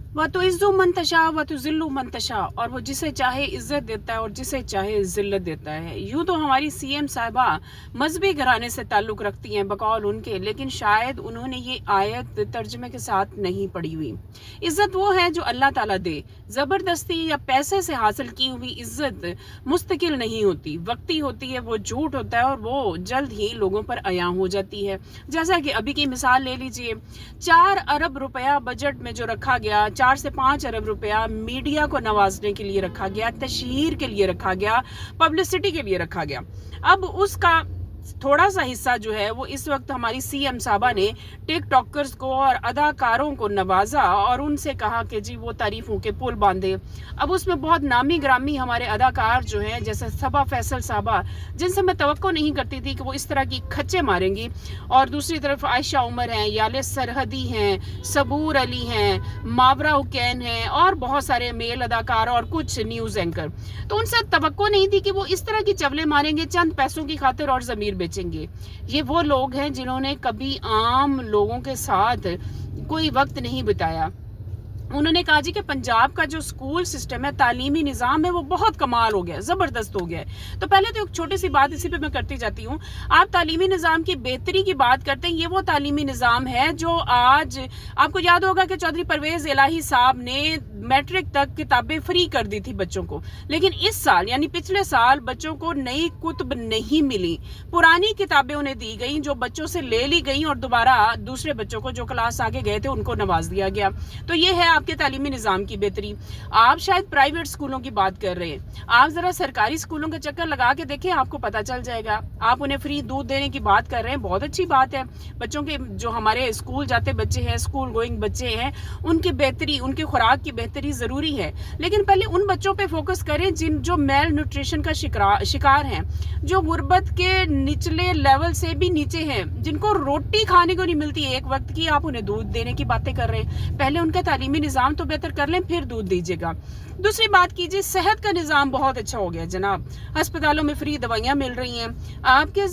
वतुइज़्ज़ु मन तशा वतुज़िल्लु मन तशा, और वो जिसे चाहे इज्जत देता है और जिसे चाहे जिल्लत देता है। यूँ तो हमारी सीएम साहिबा मजहबी घराने से ताल्लुक़ रखती हैं बकौल उनके, लेकिन शायद उन्होंने ये आयत तर्जुमे के साथ नहीं पढ़ी हुई। इज्जत वो है जो अल्लाह ताला दे, ज़बरदस्ती या पैसे से हासिल की हुई इज्जत मुस्तकिल नहीं होती, वक्ती होती है, वो झूठ होता है और वो जल्द ही लोगों पर अयां हो जाती है। जैसा कि अभी की मिसाल ले लीजिए, 4 अरब रुपया बजट में जो रखा गया, 4 से 5 अरब रुपया मीडिया को नवाजने के लिए रखा गया, तशहीर के लिए रखा गया, पब्लिसिटी के लिए रखा गया। अब उसका थोड़ा सा हिस्सा जो है वो इस वक्त हमारी सीएम साहबा ने टिकटॉकर्स को और अदाकारों को नवाजा और उनसे कहा कि जी वो तारीफों के पुल बांधे। अब उसमें बहुत नामी ग्रामी हमारे अदाकार जो हैं, जैसे सबा फैसल साहबा, जिनसे मैं तवक्को नहीं करती थी कि वो इस तरह की खच्चे मारेंगी, और दूसरी तरफ आयशा उमर हैं, याले सरहदी हैं, सबूर अली हैं, मावरा हुकैन हैं, और बहुत सारे मेल अदाकार और कुछ न्यूज़ एंकर। तो उनसे तवक्को नहीं थी कि वो इस तरह की चवले मारेंगे चंद पैसों की खातिर और ज़मीर बेचेंगे। ये वो लोग हैं जिन्होंने कभी आम लोगों के साथ कोई वक्त नहीं बिताया। उन्होंने कहा जी कि पंजाब का जो स्कूल सिस्टम है, तालीमी निज़ाम है, वो बहुत कमाल हो गया, ज़बरदस्त हो गया है। तो पहले तो एक छोटी सी बात इसी पे मैं करती जाती हूँ। आप तालीमी निज़ाम की बेहतरी की बात करते हैं, ये वो तालीमी निज़ाम है जो आज आपको याद होगा कि चौधरी परवेज़ इलाही साहब ने मैट्रिक तक किताबें फ्री कर दी थी बच्चों को, लेकिन इस साल यानी पिछले साल बच्चों को नई कुतुब नहीं मिली, पुरानी किताबें उन्हें दी गई जो बच्चों से ले ली गई और दोबारा दूसरे बच्चों को जो क्लास आगे गए थे उनको नवाज दिया गया। तो ये है आपके तालीमी निज़ाम की बेहतरी। आप शायद प्राइवेट स्कूलों की बात कर रहे हैं, आप जरा सरकारी स्कूलों के चक्कर लगा के देखें, आपको पता चल जाएगा। आप उन्हें फ्री दूध देने की बात कर रहे हैं, बहुत अच्छी बात है। बच्चों के जो हमारे स्कूल जाते बच्चे हैं, स्कूल गोइंग बच्चे हैं, उनकी बेहतरी, उनकी खुराक की बेहतरी जरूरी है, लेकिन पहले उन बच्चों पे फोकस करें जो मेल न्यूट्रिशन का शिकार हैं, जो गुर्बत के निचले लेवल से भी नीचे हैं, जिनको रोटी खाने को नहीं मिलती एक वक्त की, आप उन्हें दूध देने की बातें कर रहे हैं। पहले उनका तालीमी निज़ाम तो बेहतर कर लें, फिर दूध दीजिएगा। दूसरी बात कीजिए, सेहत का निज़ाम बहुत अच्छा हो गया जनाब, अस्पतालों में फ्री दवाइयाँ मिल रही हैं। आपके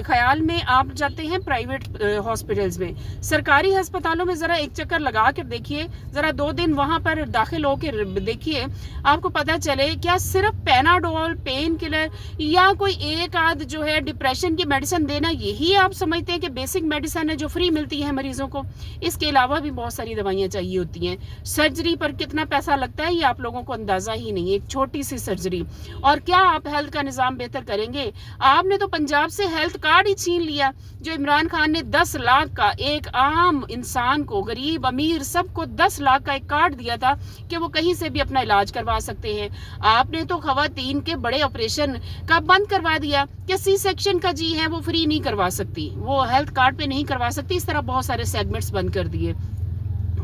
ख्याल में आप जाते हैं प्राइवेट हॉस्पिटल्स में, सरकारी अस्पतालों में ज़रा एक चक्कर लगा कर देखिए, ज़रा 2 दिन वहाँ पर दाखिल होकर देखिए, आपको पता चले क्या सिर्फ पैनाडोल, पेन किलर या कोई एक आध जो है डिप्रेशन की मेडिसिन देना, यही आप समझते हैं कि बेसिक मेडिसिन है जो फ्री मिलती है मरीजों को? इसके अलावा भी बहुत सारी दवाइयाँ चाहिए होती हैं। सर्जरी पर कितना पैसा लगता है ये आप लोगों को अंदाजा ही नहीं है, एक छोटी सी सर्जरी। और क्या आप हेल्थ का निज़ाम बेहतर करेंगे? आपने तो पंजाब से हेल्थ कार्ड ही छीन लिया, जो इमरान खान ने 10 लाख का एक आम इंसान को, गरीब अमीर सबको 10 लाख का एक कार्ड दिया था कि वो कहीं से भी अपना इलाज करवा सकते हैं। आपने तो खवातीन के बड़े ऑपरेशन का बंद करवा दिया कि सी सेक्शन का जी है वो फ्री नहीं करवा सकती, वो हेल्थ कार्ड पे नहीं करवा सकती। इस तरह बहुत सारे सेगमेंट्स बंद कर दिए।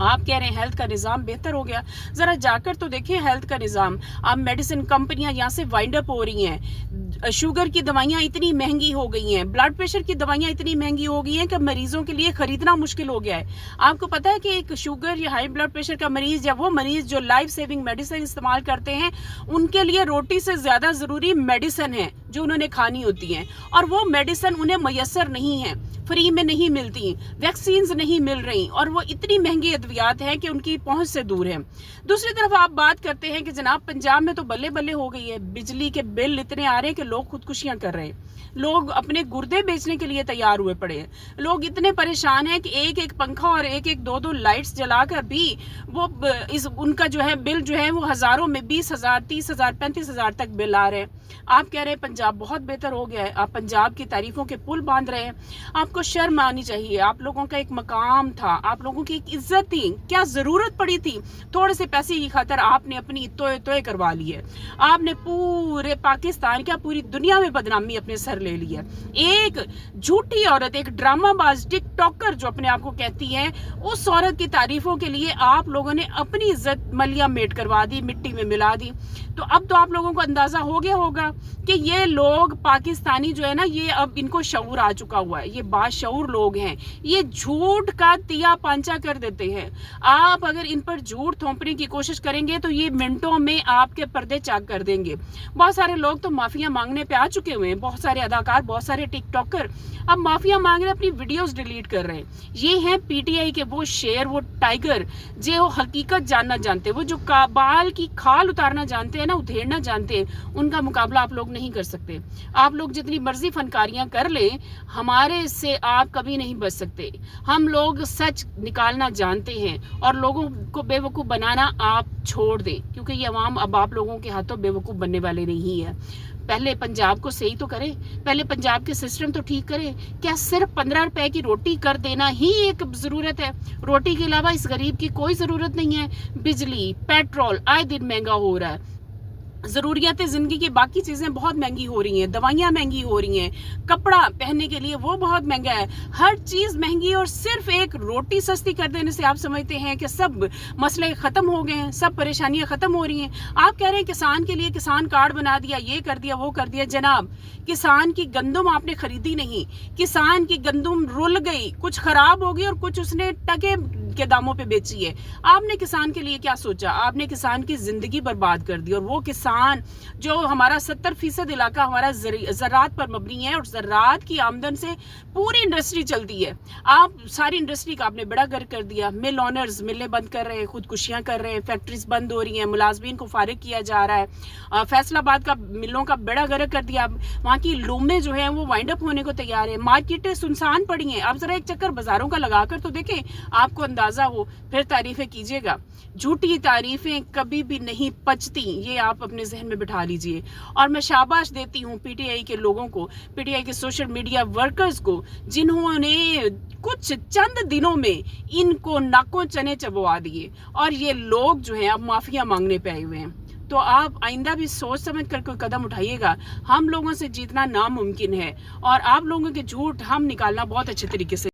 आप कह रहे हैं हेल्थ का निज़ाम बेहतर हो गया, ज़रा जाकर तो देखिए हेल्थ का निज़ाम। अब मेडिसिन कंपनियां यहाँ से वाइंड अप हो रही हैं, शुगर की दवाइयाँ इतनी महंगी हो गई हैं, ब्लड प्रेशर की दवाइयाँ इतनी महंगी हो गई हैं कि मरीजों के लिए खरीदना मुश्किल हो गया है। आपको पता है कि एक शुगर या हाई ब्लड प्रेशर का मरीज या वो मरीज जो लाइफ सेविंग मेडिसिन इस्तेमाल करते हैं, उनके लिए रोटी से ज़्यादा ज़रूरी मेडिसिन है जो उन्होंने खानी होती हैं, और वो मेडिसिन उन्हें मैसर नहीं है, फ्री में नहीं मिलती, वैक्सीन्स नहीं मिल रही, और वो इतनी महंगी अद्वियात हैं कि उनकी पहुंच से दूर है। दूसरी तरफ आप बात करते हैं कि जनाब पंजाब में तो बल्ले बल्ले हो गई है, बिजली के बिल इतने आ रहे हैं कि लोग खुदकुशियां कर रहे हैं, लोग अपने गुर्दे बेचने के लिए तैयार हुए पड़े हैं। लोग इतने परेशान हैं कि एक एक पंखा और एक एक 2-2 लाइट्स जलाकर भी वो उनका जो है बिल जो है वो हजारों में 20,000, 30,000, 35,000 तक बिल आ रहे हैं। आप कह रहे हैं पंजाब बहुत बेहतर हो गया है, आप पंजाब की तारीफों के पुल बांध रहे हैं। आपको शर्म आनी चाहिए, आप लोगों का एक मकाम था, आप लोगों की एक इज्जत थी, क्या जरूरत पड़ी थी थोड़े से पैसे की खातर आपने अपनी तोय तोय करवा ली है। आपने पूरे पाकिस्तान, क्या पूरी दुनिया में बदनामी अपने सर ले ली है। एक झूठी औरत, एक ड्रामाबाज टिकटॉकर जो अपने आप को कहती है, उस औरत की तारीफों के लिए आप लोगों ने अपनी इज्जत मलिया मेट करवा दी, मिट्टी में मिला दी। تو اب تو آپ لوگوں کو اندازہ ہو گیا ہوگا کہ یہ لوگ پاکستانی جو ہے نا، یہ اب ان کو شعور آ چکا ہوا ہے، یہ باشعور لوگ ہیں، یہ جھوٹ کا تیا پانچا کر دیتے ہیں۔ آپ اگر ان پر جھوٹ تھوپنے کی کوشش کریں گے تو یہ منٹوں میں آپ کے پردے چاک کر دیں گے۔ بہت سارے لوگ تو معافیاں مانگنے پہ آ چکے ہوئے ہیں، بہت سارے اداکار، بہت سارے ٹک ٹاکر اب معافیاں مانگ رہے، اپنی ویڈیوز ڈیلیٹ کر رہے ہیں۔ یہ ہیں پی ٹی آئی کے وہ شیر، وہ ٹائگر جو حقیقت جاننا جانتے ہیں، وہ جو بال کی کھال اتارنا جانتے ہیں نا، ادھیڑنا جانتے ہیں، ان کا مقابلہ آپ لوگ نہیں کر سکتے۔ آپ لوگ جتنی مرضی فنکاریاں کر لیں، ہمارے سے آپ کبھی نہیں بچ سکتے۔ ہم لوگ سچ نکالنا جانتے ہیں، اور لوگوں کو بے وقوف بنانا آپ چھوڑ دیں، کیونکہ یہ عوام اب آپ لوگوں کے ہاتھوں بے وقوف بننے والے نہیں ہیں۔ پہلے پنجاب کو صحیح تو کرے، پہلے پنجاب کے سسٹم تو ٹھیک کرے۔ کیا صرف 15 روپے کی روٹی کر دینا ہی ایک ضرورت ہے؟ روٹی کے علاوہ اس غریب کی کوئی ضرورت نہیں ہے۔ بجلی، پیٹرول آئے دن مہنگا ہو رہا ہے، ضروریات زندگی کی باقی چیزیں بہت مہنگی ہو رہی ہیں، دوائیاں مہنگی ہو رہی ہیں، کپڑا پہننے کے لیے وہ بہت مہنگا ہے، ہر چیز مہنگی، اور صرف ایک روٹی سستی کر دینے سے آپ سمجھتے ہیں کہ سب مسئلے ختم ہو گئے ہیں، سب پریشانیاں ختم ہو رہی ہیں۔ آپ کہہ رہے ہیں کسان کے لیے کسان کارڈ بنا دیا، یہ کر دیا، وہ کر دیا۔ جناب، کسان کی گندم آپ نے خریدی نہیں، کسان کی گندم رول گئی، کچھ خراب ہو گئی اور کچھ اس نے ٹکے کے داموں پہ بیچی ہے۔ آپ نے کسان کے لیے کیا سوچا؟ آپ نے کسان کی زندگی برباد کر دی، اور وہ کسان جو ہمارا 70% علاقہ ہمارا زراعت پر مبنی ہے، اور زراعت کی آمدن سے پوری انڈسٹری چلتی ہے، آپ ساری انڈسٹری کا آپ نے بڑا گر کر دیا۔ مل آنرز ملیں بند کر رہے ہیں، خودکشیاں کر رہے ہیں، فیکٹریز بند ہو رہی ہیں، ملازمین کو فارغ کیا جا رہا ہے۔ فیصل آباد کا ملوں کا بڑا گر کر دیا، وہاں کی لومیں جو ہیں وہ وائنڈ اپ ہونے کو تیار ہیں، مارکیٹیں سنسان پڑی ہیں۔ آپ ذرا ایک چکر بازاروں کا لگا کر تو دیکھیں، آپ کو اندازہ ہو، پھر تعریفیں کیجیے گا۔ جھوٹی تعریفیں کبھی بھی نہیں پچتی، یہ آپ اپنے ذہن میں بٹھا لیجئے۔ اور میں شاباش دیتی ہوں پی ٹی آئی کے لوگوں کو، پی ٹی آئی کے سوشل میڈیا ورکرز کو، جنہوں نے کچھ چند دنوں میں ان کو ناکوں چنے چبوا دیے، اور یہ لوگ جو ہیں اب معافیاں مانگنے پہ آئے ہوئے ہیں۔ تو آپ آئندہ بھی سوچ سمجھ کر کوئی قدم اٹھائیے گا، ہم لوگوں سے جیتنا ناممکن ہے، اور آپ لوگوں کے جھوٹ ہم نکالنا بہت اچھے طریقے سے